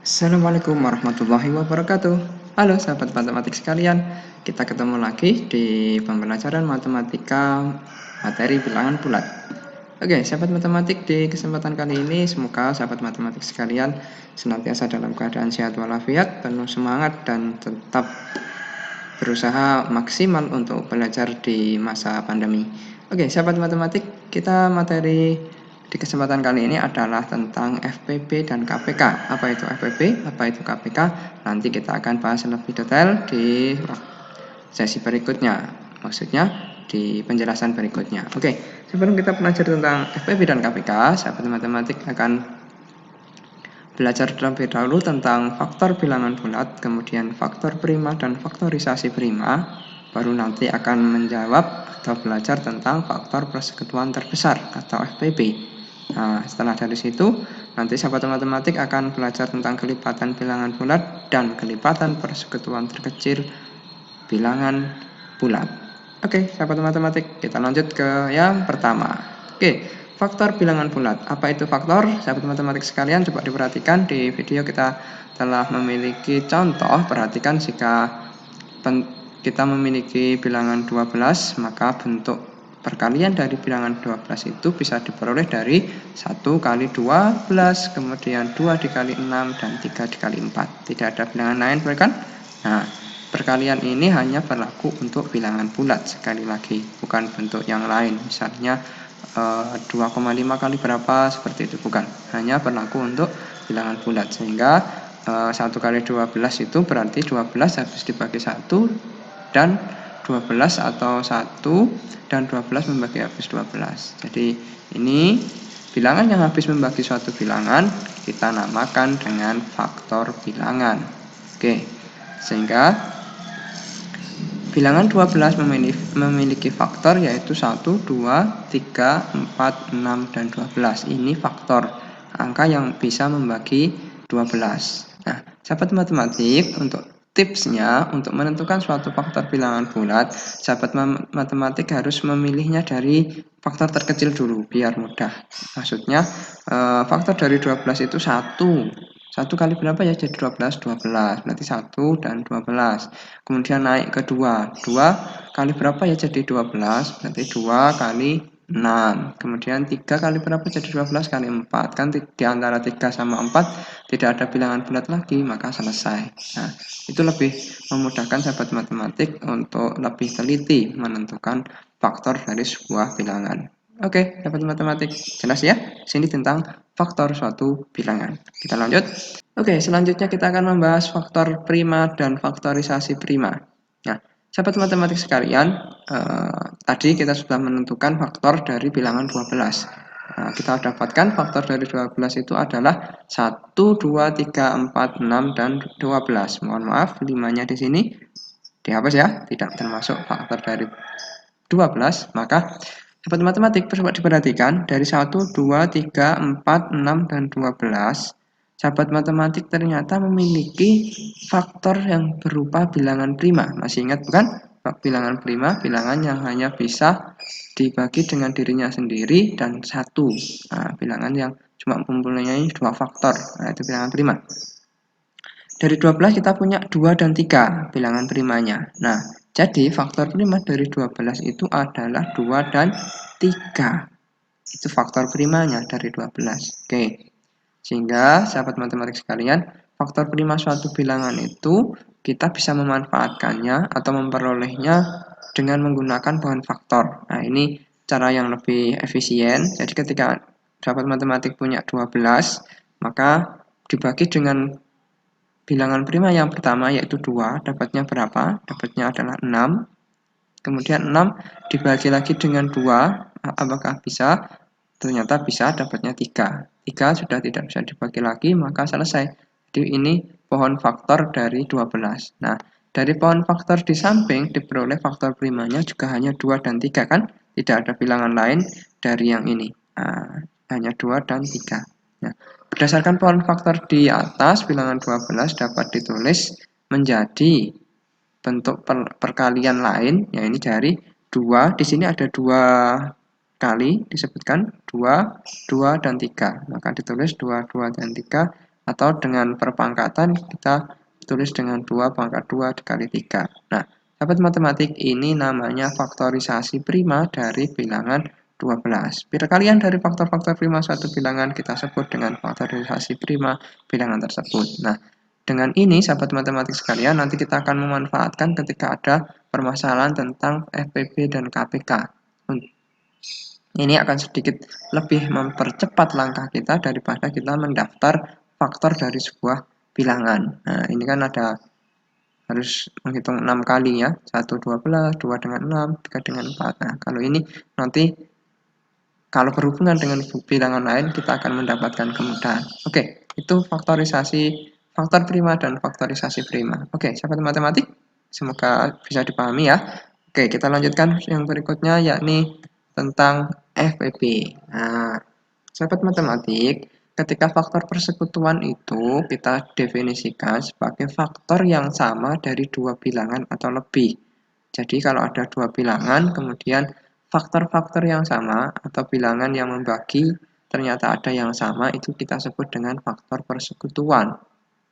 Assalamualaikum warahmatullahi wabarakatuh. Halo sahabat matematik sekalian, kita ketemu lagi di pembelajaran matematika materi bilangan bulat. Oke, sahabat matematik, di kesempatan kali ini semoga sahabat matematik sekalian senantiasa dalam keadaan sehat walafiat, penuh semangat dan tetap berusaha maksimal untuk belajar di masa pandemi. Oke, sahabat matematik, kita materi di kesempatan kali ini adalah tentang FPB dan KPK. Apa itu FPB? Apa itu KPK? Nanti kita akan bahas lebih detail di sesi berikutnya. Maksudnya di penjelasan berikutnya. Oke, sebelum kita belajar tentang FPB dan KPK, sahabat matematik akan belajar terlebih dahulu tentang faktor bilangan bulat, kemudian faktor prima dan faktorisasi prima, baru nanti akan menjawab atau belajar tentang faktor persekutuan terbesar atau FPB. Nah, setelah dari situ, nanti sahabat matematik akan belajar tentang kelipatan bilangan bulat dan kelipatan persekutuan terkecil bilangan bulat. Oke, sahabat matematik, kita lanjut ke yang pertama. Oke, faktor bilangan bulat. Apa itu faktor? Sahabat matematik sekalian, coba diperhatikan di video kita telah memiliki contoh. Perhatikan jika kita memiliki bilangan 12, maka bentuk perkalian dari bilangan 12 itu bisa diperoleh dari 1 kali 12, kemudian 2 dikali 6, dan 3 dikali 4. Tidak ada bilangan lain, bukan? Nah, perkalian ini hanya berlaku untuk bilangan bulat, sekali lagi, bukan bentuk yang lain. Misalnya 2,5 kali berapa, seperti itu, bukan. Hanya berlaku untuk bilangan bulat, sehingga 1 kali 12 itu berarti 12 habis dibagi 1, dan 12 atau 1 dan 12 membagi habis 12. Jadi ini bilangan yang habis membagi suatu bilangan kita namakan dengan faktor bilangan. Oke, sehingga bilangan 12 memiliki faktor yaitu 1, 2, 3, 4, 6, dan 12. Ini faktor angka yang bisa membagi 12. Nah, sahabat matematik, untuk tipsnya untuk menentukan suatu faktor bilangan bulat, sahabat matematik harus memilihnya dari faktor terkecil dulu biar mudah. Maksudnya faktor dari 12 itu 1. 1 kali berapa ya? Jadi 12, 12. Berarti 1 dan 12. Kemudian naik ke 2. 2 kali berapa ya? Jadi 12. Berarti 2 kali 6. Kemudian 3 kali berapa? Jadi 12 kali 4. Kan di antara 3 sama 4 tidak ada bilangan bulat lagi, maka selesai. Nah, itu lebih memudahkan sahabat matematik untuk lebih teliti menentukan faktor dari sebuah bilangan. Oke, sahabat matematik, jelas ya? Sini tentang faktor suatu bilangan. Kita lanjut. Oke, selanjutnya kita akan membahas faktor prima dan faktorisasi prima. Nah, sahabat matematik sekalian, tadi kita sudah menentukan faktor dari bilangan 12. Nah, kita dapatkan faktor dari 12 itu adalah 1, 2, 3, 4, 6, dan 12. Mohon maaf, 5-nya di sini dihapus ya, tidak termasuk faktor dari 12. Maka sahabat matematik coba diperhatikan dari 1, 2, 3, 4, 6, dan 12. Sahabat matematik ternyata memiliki faktor yang berupa bilangan prima. Masih ingat bukan? Bilangan prima, bilangan yang hanya bisa dibagi dengan dirinya sendiri dan 1. Nah, bilangan yang cuma mempunyai 2 faktor. Nah, itu bilangan prima. Dari 12 kita punya 2 dan 3 bilangan primanya. Nah, jadi faktor prima dari 12 itu adalah 2 dan 3. Itu faktor primanya dari 12. Oke. Sehingga sahabat matematik sekalian, faktor prima suatu bilangan itu kita bisa memanfaatkannya atau memperolehnya dengan menggunakan bahan faktor. Nah, ini cara yang lebih efisien. Jadi ketika sahabat matematik punya 12, maka dibagi dengan bilangan prima yang pertama yaitu 2, dapatnya berapa? Dapatnya adalah 6. Kemudian 6 dibagi lagi dengan 2, apakah bisa? Ternyata bisa, dapatnya 3. 3 sudah tidak bisa dibagi lagi, maka selesai. Jadi ini pohon faktor dari 12. Nah, dari pohon faktor di samping diperoleh faktor primanya juga hanya 2 dan 3 kan? Tidak ada bilangan lain dari yang ini. Nah, hanya 2 dan 3. Nah, berdasarkan pohon faktor di atas, bilangan 12 dapat ditulis menjadi bentuk perkalian lain, ya ini dari 2. Di sini ada 2 kali disebutkan 2, 2, dan 3. Maka ditulis 2, 2, dan 3 Atau dengan perpangkatan kita tulis dengan 2 pangkat 2 dikali 3. Nah, sahabat matematik, ini namanya faktorisasi prima dari bilangan 12. Perkalian dari faktor-faktor prima suatu bilangan kita sebut dengan faktorisasi prima bilangan tersebut. Nah, dengan ini sahabat matematik sekalian, nanti kita akan memanfaatkan ketika ada permasalahan tentang FPB dan KPK. Ini akan sedikit lebih mempercepat langkah kita daripada kita mendaftar faktor dari sebuah bilangan. Nah, ini kan ada harus menghitung 6 kali ya. 1 12, 2 dengan 6, 3 dengan 4. Nah, kalau ini nanti kalau berhubungan dengan bilangan lain kita akan mendapatkan kemudahan. Oke, itu faktorisasi faktor prima dan faktorisasi prima. Oke, sahabat matematik, semoga bisa dipahami ya. Oke, kita lanjutkan yang berikutnya yakni tentang FPB. Nah, sahabat matematik, ketika faktor persekutuan itu kita definisikan sebagai faktor yang sama dari dua bilangan atau lebih. Jadi kalau ada dua bilangan, kemudian faktor-faktor yang sama atau bilangan yang membagi ternyata ada yang sama, itu kita sebut dengan faktor persekutuan.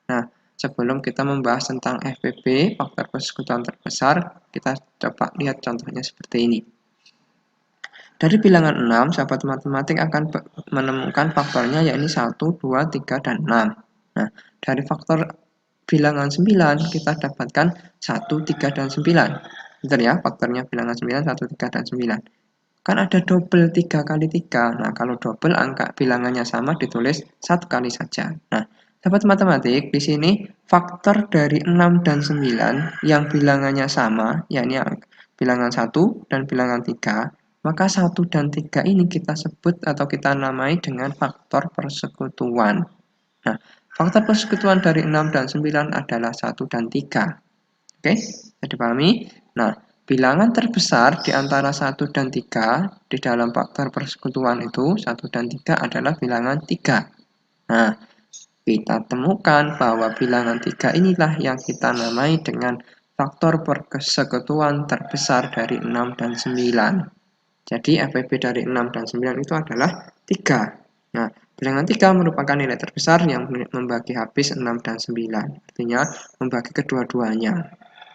Nah, sebelum kita membahas tentang FPB, faktor persekutuan terbesar, kita coba lihat contohnya seperti ini. Dari bilangan 6, sahabat matematik akan menemukan faktornya yakni 1, 2, 3, dan 6. Nah, dari faktor bilangan 9 kita dapatkan 1, 3, dan 9. Betul ya, faktornya bilangan 9, 1, 3, dan 9. Kan ada double 3 kali 3. Nah, kalau double angka bilangannya sama ditulis 1 kali saja. Nah, sahabat matematik, di sini faktor dari 6 dan 9 yang bilangannya sama, yakni bilangan 1 dan bilangan 3, maka 1 dan 3 ini kita sebut atau kita namai dengan faktor persekutuan. Nah, faktor persekutuan dari 6 dan 9 adalah 1 dan 3. Oke, bisa dipahami? Nah, bilangan terbesar di antara 1 dan 3 di dalam faktor persekutuan itu, 1 dan 3 adalah bilangan 3. Nah, kita temukan bahwa bilangan 3 inilah yang kita namai dengan faktor persekutuan terbesar dari 6 dan 9. Jadi FPB dari 6 dan 9 itu adalah 3. Nah, bilangan 3 merupakan nilai terbesar yang membagi habis 6 dan 9. Artinya membagi kedua-duanya.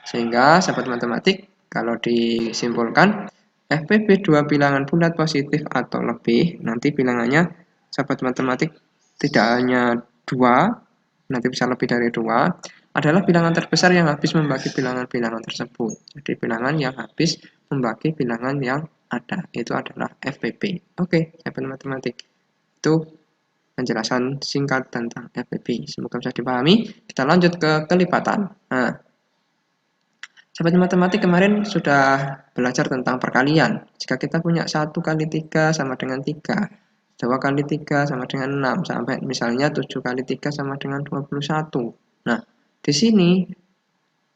Sehingga sahabat matematik, kalau disimpulkan FPB dua bilangan bulat positif atau lebih, nanti bilangannya sahabat matematik tidak hanya 2, nanti bisa lebih dari 2, adalah bilangan terbesar yang habis membagi bilangan-bilangan tersebut. Jadi bilangan yang habis membagi bilangan yang ada, itu adalah FPB. Oke, sahabat matematik. Itu penjelasan singkat tentang FPB. Semoga bisa dipahami. Kita lanjut ke kelipatan. Nah, sahabat matematik kemarin sudah belajar tentang perkalian. Jika kita punya 1 kali 3 sama dengan 3, 2 kali 3 sama dengan 6, sampai misalnya 7 kali 3 sama dengan 21. Nah, di sini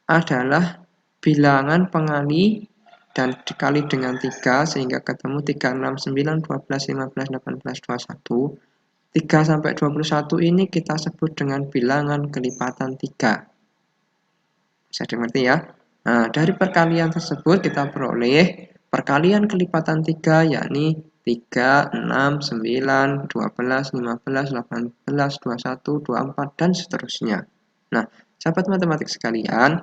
adalah bilangan pengali dan dikali dengan 3 sehingga ketemu 3, 6, 9, 12, 15, 18, 21. 3 sampai 21 ini kita sebut dengan bilangan kelipatan 3. Bisa dimengerti ya? Nah, dari perkalian tersebut kita peroleh perkalian kelipatan 3 yakni 3, 6, 9, 12, 15, 18, 21, 24, dan seterusnya. Nah, sahabat matematik sekalian,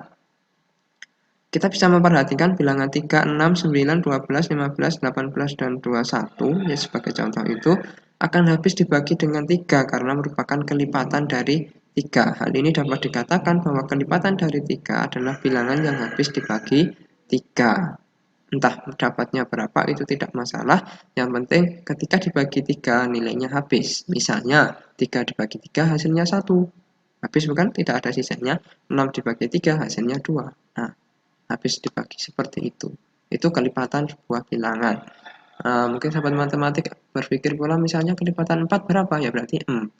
kita bisa memperhatikan bilangan 3, 6, 9, 12, 15, 18, dan 21 ya, sebagai contoh itu akan habis dibagi dengan 3 karena merupakan kelipatan dari 3. Hal ini dapat dikatakan bahwa kelipatan dari 3 adalah bilangan yang habis dibagi 3. Entah dapatnya berapa itu tidak masalah, yang penting ketika dibagi 3 nilainya habis. Misalnya 3 dibagi 3 hasilnya 1. Habis bukan? Tidak ada sisanya. 6 dibagi 3 hasilnya 2. Nah, habis dibagi seperti itu. Itu kelipatan sebuah bilangan. Mungkin sahabat matematik berpikir pula misalnya kelipatan 4 berapa? Ya berarti 4,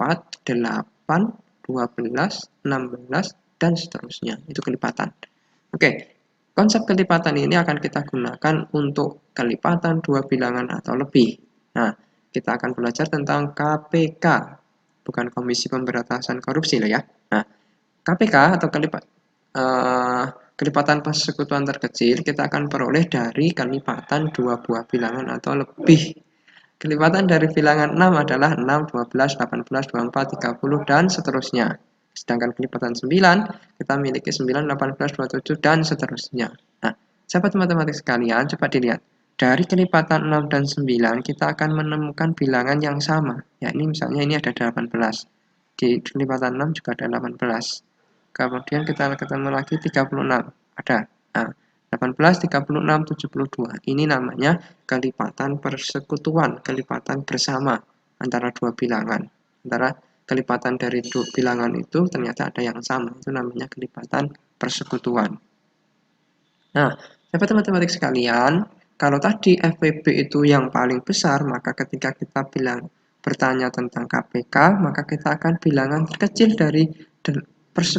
8, 12, 16, dan seterusnya. Itu kelipatan. Oke, konsep kelipatan ini akan kita gunakan untuk kelipatan dua bilangan atau lebih. Nah, kita akan belajar tentang KPK, bukan Komisi Pemberantasan Korupsi loh ya. Nah, KPK atau kelipatan persekutuan terkecil kita akan peroleh dari kelipatan dua buah bilangan atau lebih. Kelipatan dari bilangan 6 adalah 6, 12, 18, 24, 30, dan seterusnya. Sedangkan kelipatan 9, kita miliki 9, 18, 27, dan seterusnya. Nah, sahabat matematik sekalian, coba dilihat. Dari kelipatan 6 dan 9, kita akan menemukan bilangan yang sama. Yakni misalnya ini ada 18. Di kelipatan 6 juga ada 18. Kemudian kita ketemu lagi 36. Ada. Nah, 18, 36, 72. Ini namanya kelipatan persekutuan, kelipatan bersama antara dua bilangan. Antara kelipatan dari dua bilangan itu ternyata ada yang sama. Itu namanya kelipatan persekutuan. Nah, sahabat matematik sekalian, kalau tadi FPB itu yang paling besar, maka ketika kita bertanya tentang KPK, maka kita akan bilangan terkecil dari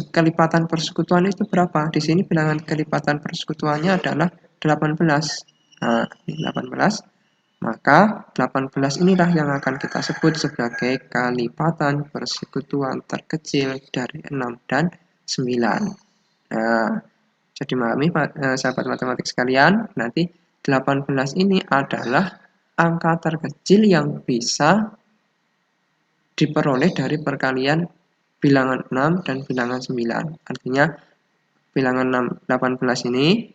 kelipatan persekutuan itu berapa. Di sini bilangan kelipatan persekutuannya adalah 18. Nah, 18. Maka 18 inilah yang akan kita sebut sebagai kelipatan persekutuan terkecil dari 6 dan 9. Nah, jadi memahami sahabat matematik sekalian, nanti 18 ini adalah angka terkecil yang bisa diperoleh dari perkalian bilangan 6 dan bilangan 9. Artinya bilangan 18 ini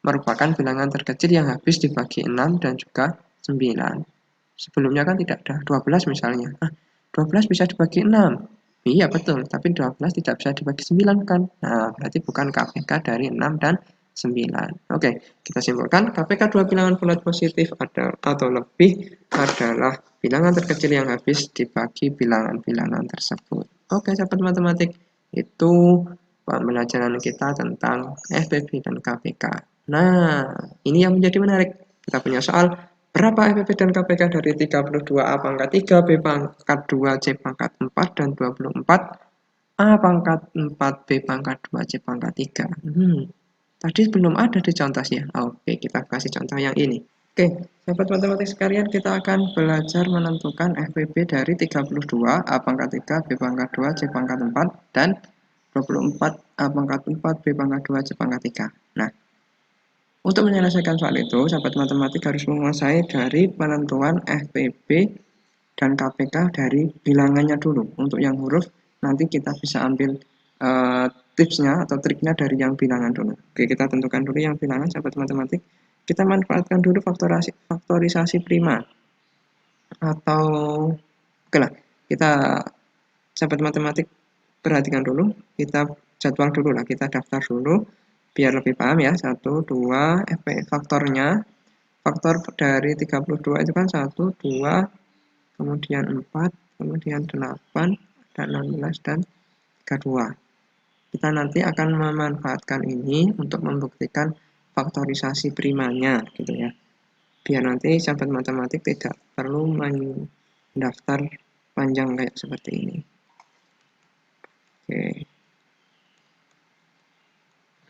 merupakan bilangan terkecil yang habis dibagi 6 dan juga 9. Sebelumnya kan tidak ada 12 misalnya. 12 bisa dibagi 6. Iya betul, tapi 12 tidak bisa dibagi 9 kan. Nah, berarti bukan KPK dari 6 dan 9. Oke, kita simpulkan KPK dua bilangan bulat positif atau lebih adalah bilangan terkecil yang habis dibagi bilangan-bilangan tersebut. Oke, sahabat matematik, itu pembelajaran kita tentang FPB dan KPK. Nah, ini yang menjadi menarik. Kita punya soal, berapa FPB dan KPK dari 32A pangkat 3, B pangkat 2, C pangkat 4, dan 24, A pangkat 4, B pangkat 2, C pangkat 3. Tadi belum ada di contohnya. Oke, kita kasih contoh yang ini. Oke, sahabat matematik sekalian, kita akan belajar menentukan FPB dari 32, A pangkat 3, B pangkat 2, C pangkat 4, dan 24, A pangkat 4, B pangkat 2, C pangkat 3. Nah, untuk menyelesaikan soal itu, sahabat matematik harus menguasai dari penentuan FPB dan KPK dari bilangannya dulu. Untuk yang huruf, nanti kita bisa ambil tipsnya atau triknya dari yang bilangan dulu. Oke, kita tentukan dulu yang bilangan, sahabat matematik. Kita manfaatkan dulu faktorisasi prima. Atau, oke lah, kita, sahabat matematik, perhatikan dulu. Kita jadwal dulu lah, kita daftar dulu. Biar lebih paham ya, 1, 2, faktornya. Faktor dari 32 itu kan 1, 2, kemudian 4, kemudian 8, dan 16, dan 32. Kita nanti akan memanfaatkan ini untuk membuktikan faktorisasi primanya, gitu ya. Biar nanti sahabat matematik tidak perlu mendaftar panjang kayak seperti ini. Oke.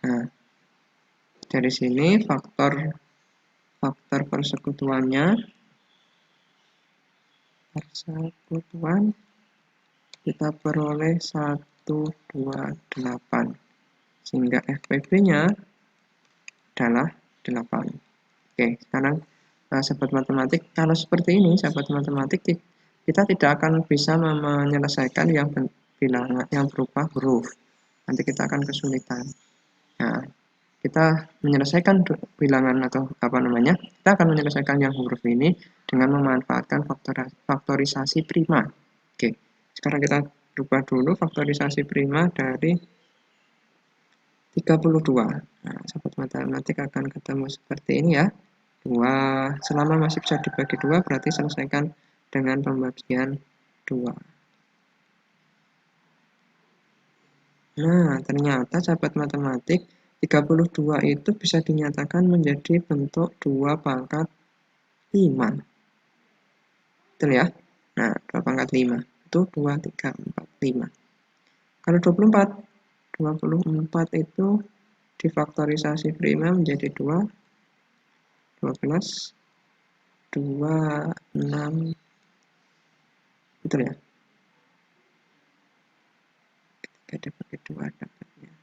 Nah, dari sini faktor persekutuan kita peroleh 128, sehingga FPB-nya adalah 8. Oke, sekarang sahabat matematik, kalau seperti ini sahabat matematik, kita tidak akan bisa menyelesaikan yang bilangan yang berupa huruf. Nanti kita akan kesulitan. Nah, kita menyelesaikan bilangan atau kita akan menyelesaikan yang huruf ini dengan memanfaatkan faktorisasi prima. Oke, sekarang kita rubah dulu faktorisasi prima dari 32. Nah, sahabat matematik akan ketemu seperti ini ya. 2, selama masih bisa dibagi 2 berarti selesaikan dengan pembagian 2. Nah, ternyata sahabat matematik 32 itu bisa dinyatakan menjadi bentuk 2 pangkat 5. Betul ya? Nah, 2 pangkat 5 itu 2, 3, 4, 5. Kalau 24 itu difaktorisasi prima menjadi 2, 12, 2, 6, betul ya? Ketika dibagi 2 dapatnya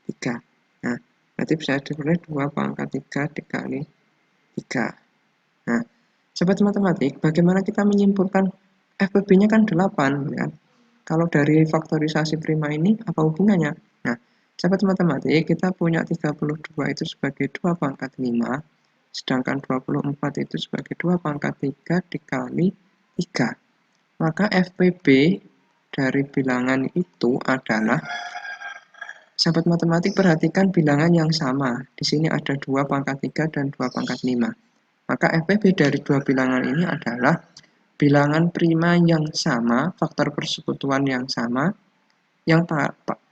3. Nah, berarti bisa ditulis 2 pangkat 3 dikali 3. Nah, Sobat matematik, bagaimana kita menyimpulkan FPB-nya kan 8, ya. Kalau dari faktorisasi prima ini, apa hubungannya? Nah, sobat matematik, kita punya 32 itu sebagai 2 pangkat 5, sedangkan 24 itu sebagai 2 pangkat 3 dikali 3. Maka FPB dari bilangan itu adalah, sahabat matematik perhatikan bilangan yang sama. Di sini ada 2 pangkat 3 dan 2 pangkat 5. Maka FPB dari dua bilangan ini adalah bilangan prima yang sama, faktor persekutuan yang sama, yang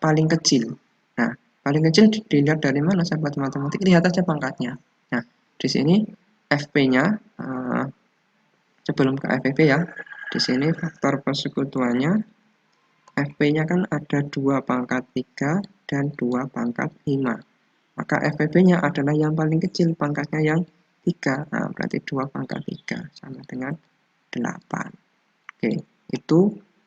paling kecil. Nah, paling kecil dilihat dari mana, sahabat matematik? Lihat aja pangkatnya. Nah, di sini FP-nya, sebelum ke FPB ya, di sini faktor persekutuannya, FP-nya kan ada 2 pangkat 3 dan 2 pangkat 5. Maka FPB-nya adalah yang paling kecil, pangkatnya yang 3. Nah, berarti 2 pangkat 3 sama dengan 8. Oke, itu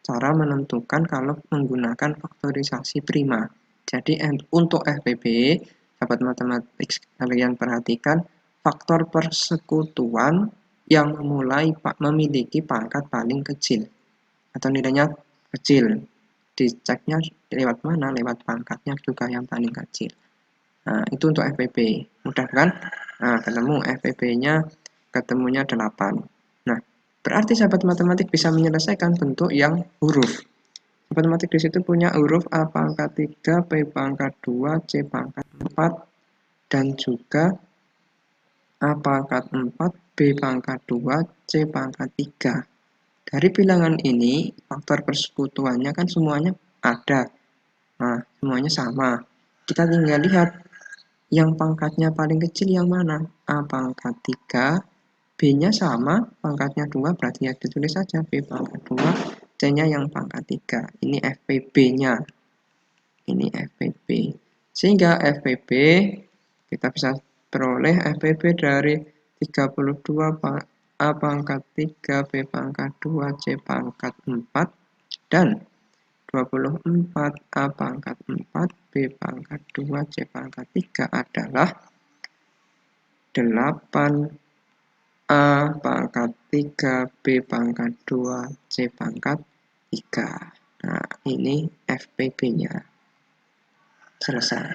cara menentukan kalau menggunakan faktorisasi prima. Jadi untuk FPB, sahabat matematik kalian perhatikan faktor persekutuan yang memiliki pangkat paling kecil atau nilainya kecil. Diceknya lewat mana? Lewat pangkatnya juga yang paling kecil. Nah, itu untuk FPB. Mudah kan? Nah, ketemu FPB-nya, ketemunya 8. Nah, berarti sahabat matematik bisa menyelesaikan bentuk yang huruf. Sahabat matematik di situ punya huruf A pangkat 3, B pangkat 2, C pangkat 4, dan juga A pangkat 4, B pangkat 2, C pangkat 3. Dari bilangan ini, faktor persekutuannya kan semuanya ada. Nah, semuanya sama. Kita tinggal lihat yang pangkatnya paling kecil yang mana? A pangkat 3, B-nya sama, pangkatnya 2, berarti ya ditulis saja B pangkat 2, C-nya yang pangkat 3. Ini FPB-nya. Ini FPB. Sehingga FPB, kita bisa peroleh FPB dari 32 A pangkat 3, B pangkat 2, C pangkat 4, dan 24 A pangkat 4, B pangkat 2, C pangkat 3 adalah 8 A pangkat 3, B pangkat 2, C pangkat 3. Nah, ini FPB-nya. Selesai.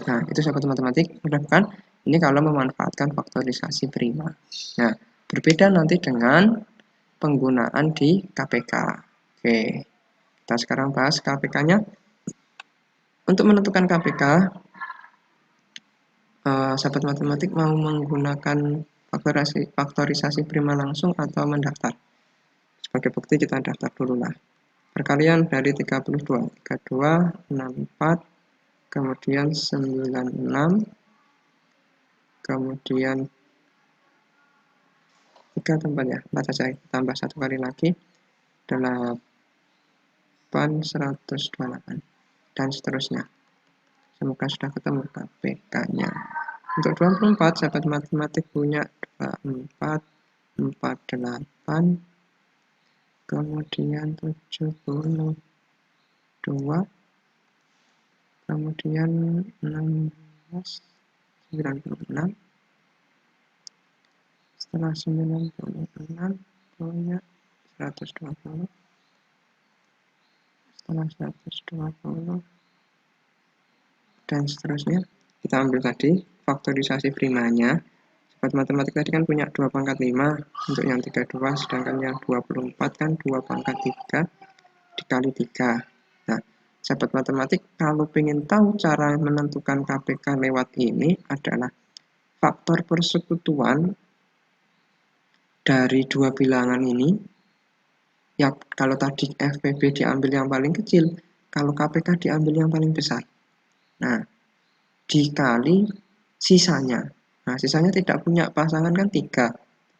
Nah, itu sahabat matematik. Mudah-mudahan ini kalau memanfaatkan faktorisasi prima. Nah, berbeda nanti dengan penggunaan di KPK. Oke, kita sekarang bahas KPK-nya. Untuk menentukan KPK, sahabat matematik mau menggunakan faktorisasi prima langsung atau mendaftar. Sebagai bukti kita daftar dulu lah. Perkalian dari 32, 32, 64, kemudian 96, kemudian 3 tempat ya, 4 saja, tambah 1 kali lagi, 8, 128, dan seterusnya. Semoga sudah ketemu KPK-nya. Untuk 24, sahabat matematik punya 24, 48, kemudian 72, kemudian 16, 96, setelah 96 punya 120, setelah 120, dan seterusnya. Kita ambil tadi faktorisasi primanya. Sahabat matematik tadi kan punya 2 pangkat 5 untuk yang 32, sedangkan yang 24 kan 2 pangkat 3 dikali 3. Nah, sahabat matematik kalau ingin tahu cara menentukan KPK lewat ini adalah faktor persekutuan dari dua bilangan ini. Ya, kalau tadi FPB diambil yang paling kecil, kalau KPK diambil yang paling besar. Nah, dikali sisanya. Nah, sisanya tidak punya pasangan kan 3,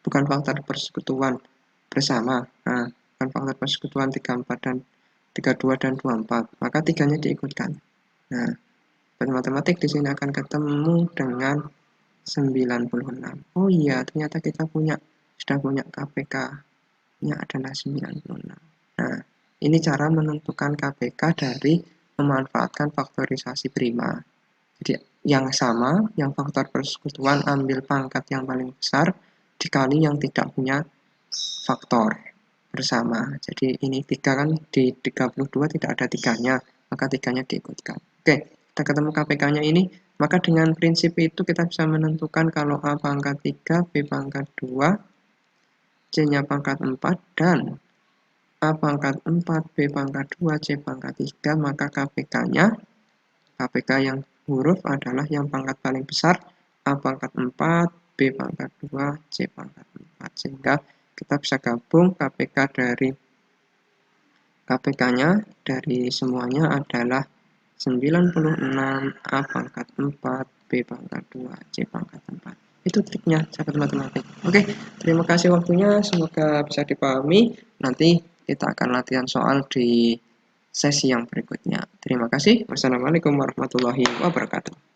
bukan faktor persekutuan bersama. Nah, bukan faktor persekutuan 34 dan 32 dan 24, maka 3-nya diikutkan. Nah, matematik di sini akan ketemu dengan 96. Oh iya, ternyata kita sudah punya KPK-nya adalah 96. Nah, ini cara menentukan KPK dari memanfaatkan faktorisasi prima. Jadi yang sama, yang faktor persekutuan ambil pangkat yang paling besar, dikali yang tidak punya faktor bersama. Jadi ini 3 kan di 32 tidak ada 3-nya, maka 3-nya diikutkan. Oke, kita ketemu KPK-nya ini, maka dengan prinsip itu kita bisa menentukan kalau A pangkat 3, B pangkat 2, C-nya pangkat 4, dan A pangkat 4, B pangkat 2, C pangkat 3, maka KPK yang huruf adalah yang pangkat paling besar, A pangkat 4, B pangkat 2, C pangkat 4. Sehingga kita bisa gabung KPK-nya dari semuanya adalah 96, A pangkat 4, B pangkat 2, C pangkat 4. Itu triknya, sahabat matematik. Oke, terima kasih waktunya, semoga bisa dipahami. Nanti kita akan latihan soal di sesi yang berikutnya. Terima kasih. Wassalamualaikum warahmatullahi wabarakatuh.